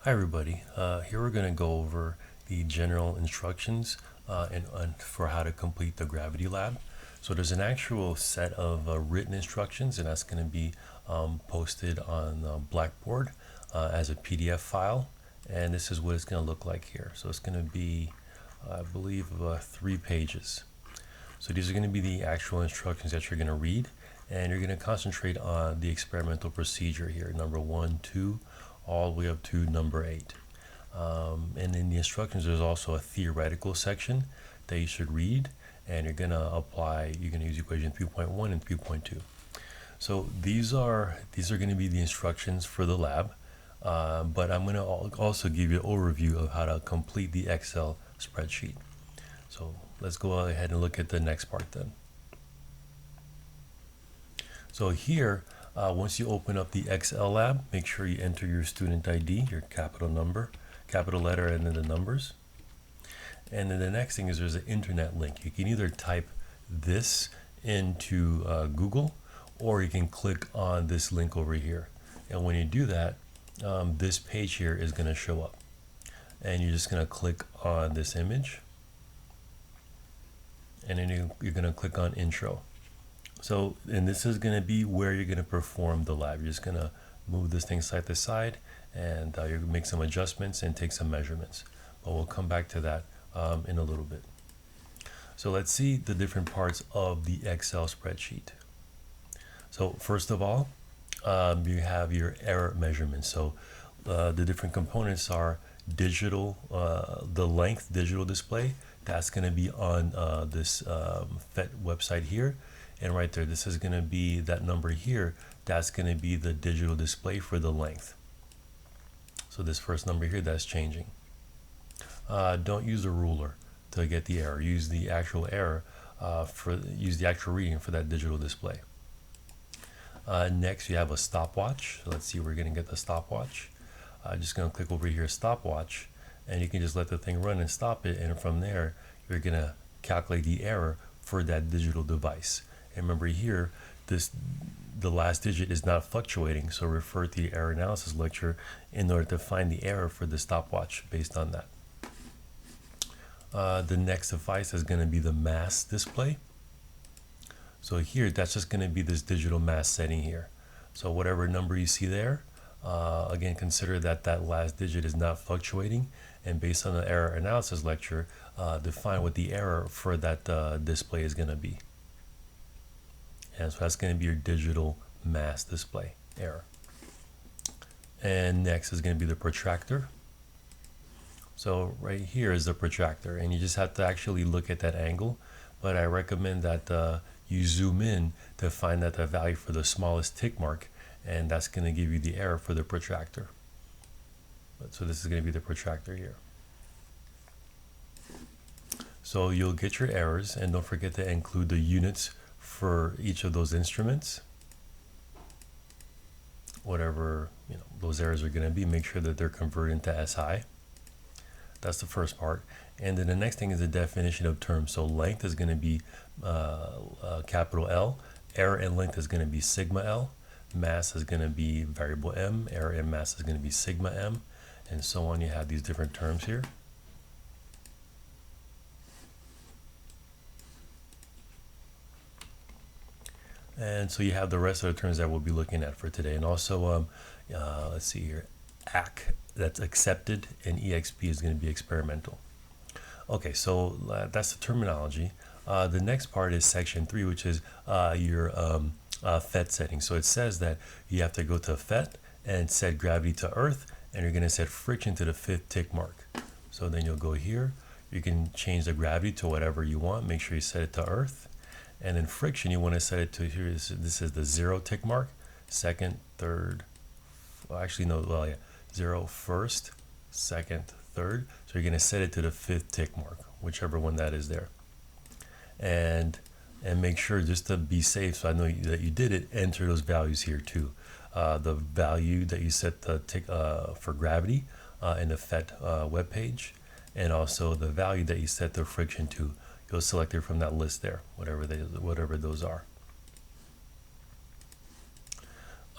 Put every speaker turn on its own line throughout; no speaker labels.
Hi everybody, here we're going to go over the general instructions and for how to complete the gravity lab. So there's an actual set of written instructions, and that's going to be posted on Blackboard as a PDF file, and this is what it's going to look like here. So it's going to be, I believe, 3 pages. So these are going to be the actual instructions that you're going to read, and you're going to concentrate on the experimental procedure here, number 1, 2, all the way up to number 8. And in the instructions, there's also a theoretical section that you should read, and you're going to apply, you're going to use equation 3.1 and 3.2. So these are going to be the instructions for the lab, but I'm going to also give you an overview of how to complete the Excel spreadsheet. So let's go ahead and look at the next part then. So here, once you open up the Excel lab, make sure you enter your student ID, your capital number, capital letter, and then the numbers. And then the next thing is there's an internet link. You can either type this into Google, or you can click on this link over here. And when you do that, this page here is going to show up. And you're just going to click on this image. And then you're going to click on intro. So, and this is going to be where you're going to perform the lab. You're just going to move this thing side to side, and you're going to make some adjustments and take some measurements. But we'll come back to that in a little bit. So let's see the different parts of the Excel spreadsheet. So first of all, you have your error measurements. So the different components are digital, the length digital display. That's going to be on this FET website here. And right there, this is going to be that number here. That's going to be the digital display for the length. So this first number here, that's changing. Don't use a ruler to get the error. Use the actual error use the actual reading for that digital display. Next, you have a stopwatch. So let's see, we're going to get the stopwatch. Just going to click over here, stopwatch, and you can just let the thing run and stop it. And from there, you're going to calculate the error for that digital device. And remember here, the last digit is not fluctuating, so refer to the error analysis lecture in order to find the error for the stopwatch based on that. The next device is going to be the mass display. So here, that's just going to be this digital mass setting here. So whatever number you see there, again, consider that that last digit is not fluctuating, and based on the error analysis lecture, define what the error for that display is going to be. And so that's going to be your digital mass display error. And next is going to be the protractor. So right here is the protractor, and you just have to actually look at that angle, but I recommend that you zoom in to find out the value for the smallest tick mark, and that's going to give you the error for the protractor. So this is going to be the protractor here. So you'll get your errors, and don't forget to include the units for each of those instruments. Whatever those errors are going to be, make sure that they're converted into SI. That's the first part. And then the next thing is the definition of terms. So length is going to be capital L. Error and length is going to be sigma L. Mass is going to be variable m. Error and mass is going to be sigma m. And so on. You have these different terms here. And so you have the rest of the terms that we'll be looking at for today. And also, let's see here, AC, that's accepted, and EXP is going to be experimental. Okay, so that's the terminology. The next part is section 3, which is your FET setting. So it says that you have to go to FET and set gravity to Earth, and you're going to set friction to the 5th tick mark. So then you'll go here. You can change the gravity to whatever you want. Make sure you set it to Earth. And then friction, you want to set it to here. This is the 0 tick mark, 2nd, 3rd. Well, actually, no. Well, yeah, 0, 1st, 2nd, 3rd. So you're going to set it to the 5th tick mark, whichever one that is there. And make sure, just to be safe, so I know that you did it, enter those values here too. The value that you set the tick for gravity in the FET web page, and also the value that you set the friction to. You'll select it from that list there, whatever those are.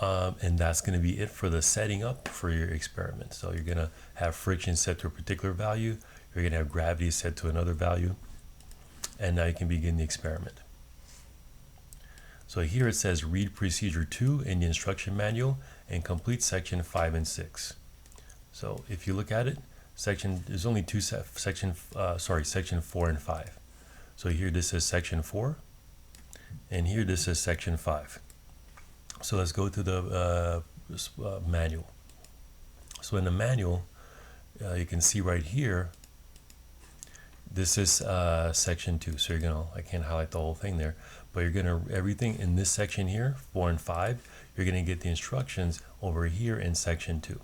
And that's going to be it for the setting up for your experiment. So you're going to have friction set to a particular value. You're going to have gravity set to another value. And now you can begin the experiment. So here it says read procedure 2 in the instruction manual and complete section 5 and 6. So if you look at it, there's only section 4 and 5. So here this is section 4, and here this is section 5. So let's go to the manual. So in the manual, you can see right here, this is section 2. So I can't highlight the whole thing there, but everything in this section here, 4 and 5, you're gonna get the instructions over here in section 2.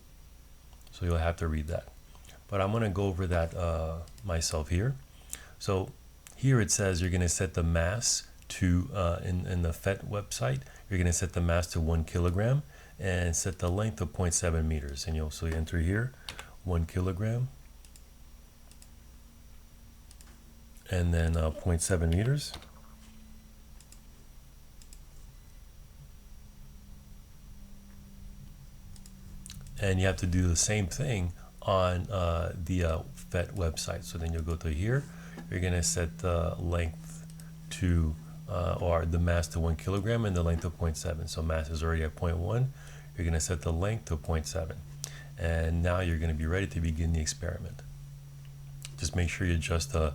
So you'll have to read that. But I'm gonna go over that myself here. So here it says you're gonna set the mass to, in the PhET website, you're gonna set the mass to 1 kilogram and set the length of 0.7 meters. And you'll enter here 1 kilogram and then 0.7 meters. And you have to do the same thing on the PhET website. So then you'll go to here, you're gonna set the length to, or the mass to 1 kilogram and the length of 0.7. So mass is already at 0.1, you're gonna set the length to 0.7. And now you're gonna be ready to begin the experiment. Just make sure you adjust the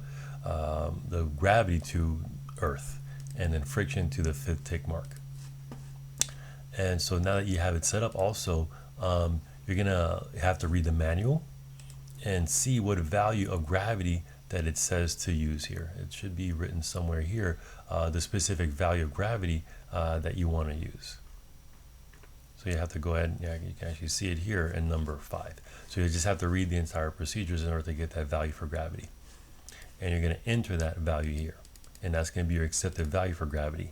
gravity to Earth and then friction to the 5th tick mark. And so now that you have it set up also, you're gonna have to read the manual and see what value of gravity that it says to use here. It should be written somewhere here, the specific value of gravity that you want to use. So you have to go ahead, you can actually see it here in number 5. So you just have to read the entire procedures in order to get that value for gravity. And you're going to enter that value here. And that's going to be your accepted value for gravity.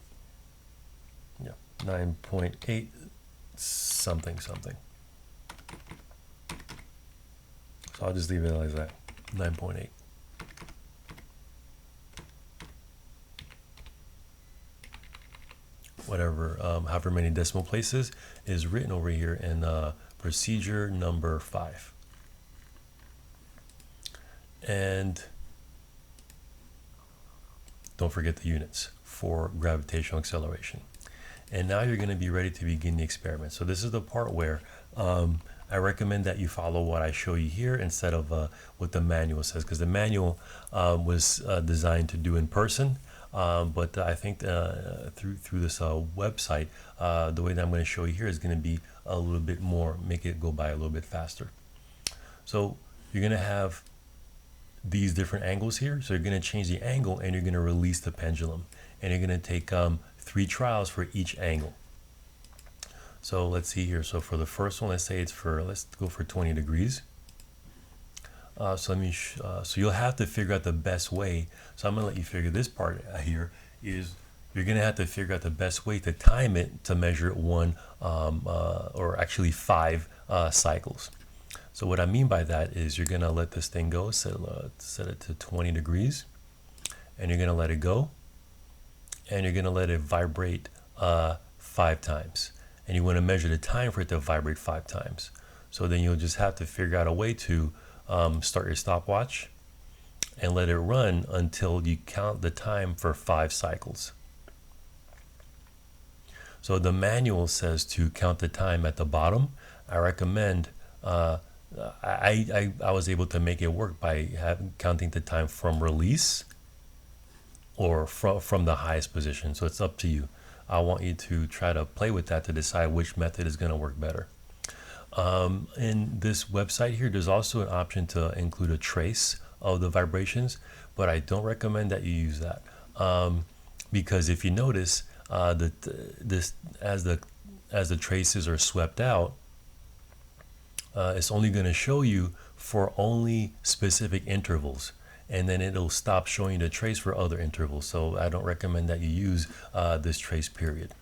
Yeah, 9.8 something something. So I'll just leave it as that, 9.8. Whatever, however many decimal places is written over here in procedure number 5. And don't forget the units for gravitational acceleration. And now you're going to be ready to begin the experiment. So this is the part where I recommend that you follow what I show you here instead of what the manual says, because the manual was designed to do in person. But I think through this website, the way that I'm going to show you here is going to be a little bit more, make it go by a little bit faster. So you're going to have these different angles here. So you're going to change the angle and you're going to release the pendulum. And you're going to take 3 trials for each angle. So let's see here. So for the first one, let's go for 20 degrees. So you'll have to figure out the best way. So I'm gonna let you figure this part here. Is you're gonna have to figure out the best way to time it to measure 1 or actually 5 cycles. So what I mean by that is you're gonna let this thing go, set it to 20 degrees, and you're gonna let it go, and you're gonna let it vibrate 5 times, and you want to measure the time for it to vibrate 5 times. So then you'll just have to figure out a way to start your stopwatch and let it run until you count the time for 5 cycles. So the manual says to count the time at the bottom. I recommend, I was able to make it work by counting the time from release or from the highest position. So it's up to you. I want you to try to play with that to decide which method is going to work better. In this website here, there's also an option to include a trace of the vibrations, but I don't recommend that you use that because if you notice, as the traces are swept out, it's only going to show you for only specific intervals, and then it'll stop showing the trace for other intervals. So I don't recommend that you use this trace period.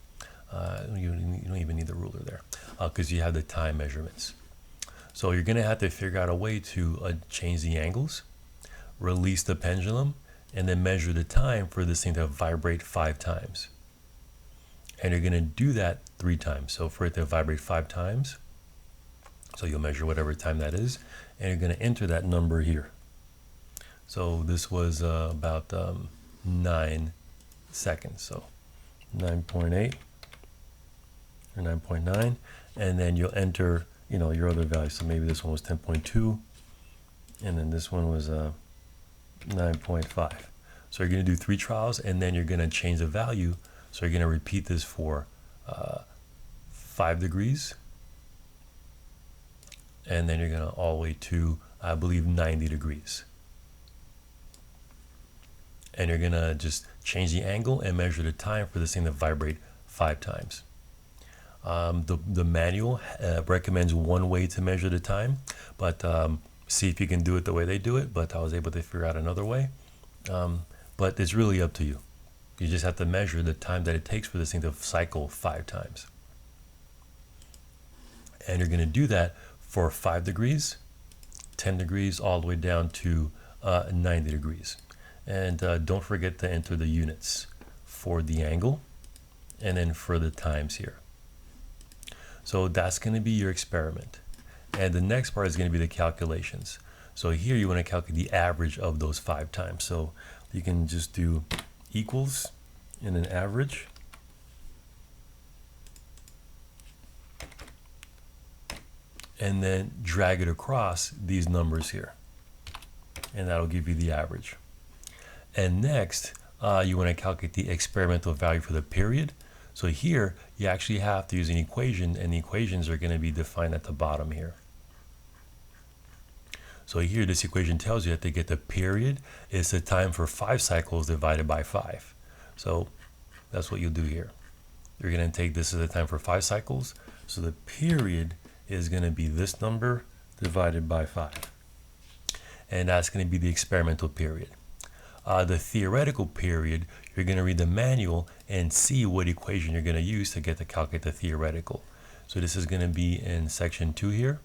You don't even need the ruler there because you have the time measurements. So you're going to have to figure out a way to change the angles, release the pendulum, and then measure the time for this thing to vibrate 5 times. And you're going to do that 3 times. So for it to vibrate 5 times, so you'll measure whatever time that is, and you're going to enter that number here. So this was about 9 seconds. So 9.8 or 9.9, and then you'll enter, your other value. So maybe this one was 10.2, and then this one was 9.5. So you're going to do 3 trials, and then you're going to change the value. So you're going to repeat this for 5 degrees, and then you're going to all the way to, I believe, 90 degrees. And you're going to just change the angle and measure the time for this thing to vibrate 5 times. The manual recommends one way to measure the time, but see if you can do it the way they do it. But I was able to figure out another way. But it's really up to you. You just have to measure the time that it takes for this thing to cycle 5 times. And you're going to do that for 5 degrees, 10 degrees, all the way down to 90 degrees. And don't forget to enter the units for the angle and then for the times here. So that's going to be your experiment. And the next part is going to be the calculations. So here you want to calculate the average of those 5 times. So you can just do equals and an average. And then drag it across these numbers here. And that'll give you the average. And next, you want to calculate the experimental value for the period. So here, you actually have to use an equation, and the equations are going to be defined at the bottom here. So here, this equation tells you that to get the period is the time for 5 cycles divided by 5. So that's what you'll do here. You're going to take this as the time for 5 cycles. So the period is going to be this number divided by 5. And that's going to be the experimental period. The theoretical period, you're going to read the manual and see what equation you're going to use to get to calculate the theoretical. So this is going to be in section 2 here.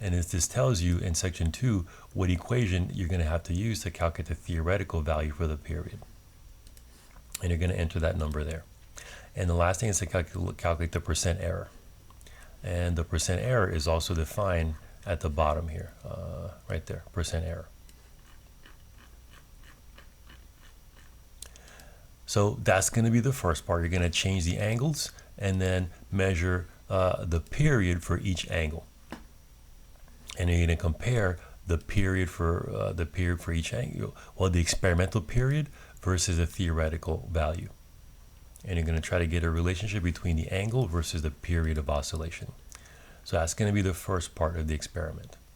And this tells you in section 2 what equation you're going to have to use to calculate the theoretical value for the period. And you're going to enter that number there. And the last thing is to calculate the percent error. And the percent error is also defined at the bottom here, right there, percent error. So that's going to be the first part. You're going to change the angles and then measure the period for each angle. And you're going to compare the period for each angle, well, the experimental period versus the theoretical value. And you're going to try to get a relationship between the angle versus the period of oscillation. So that's going to be the first part of the experiment.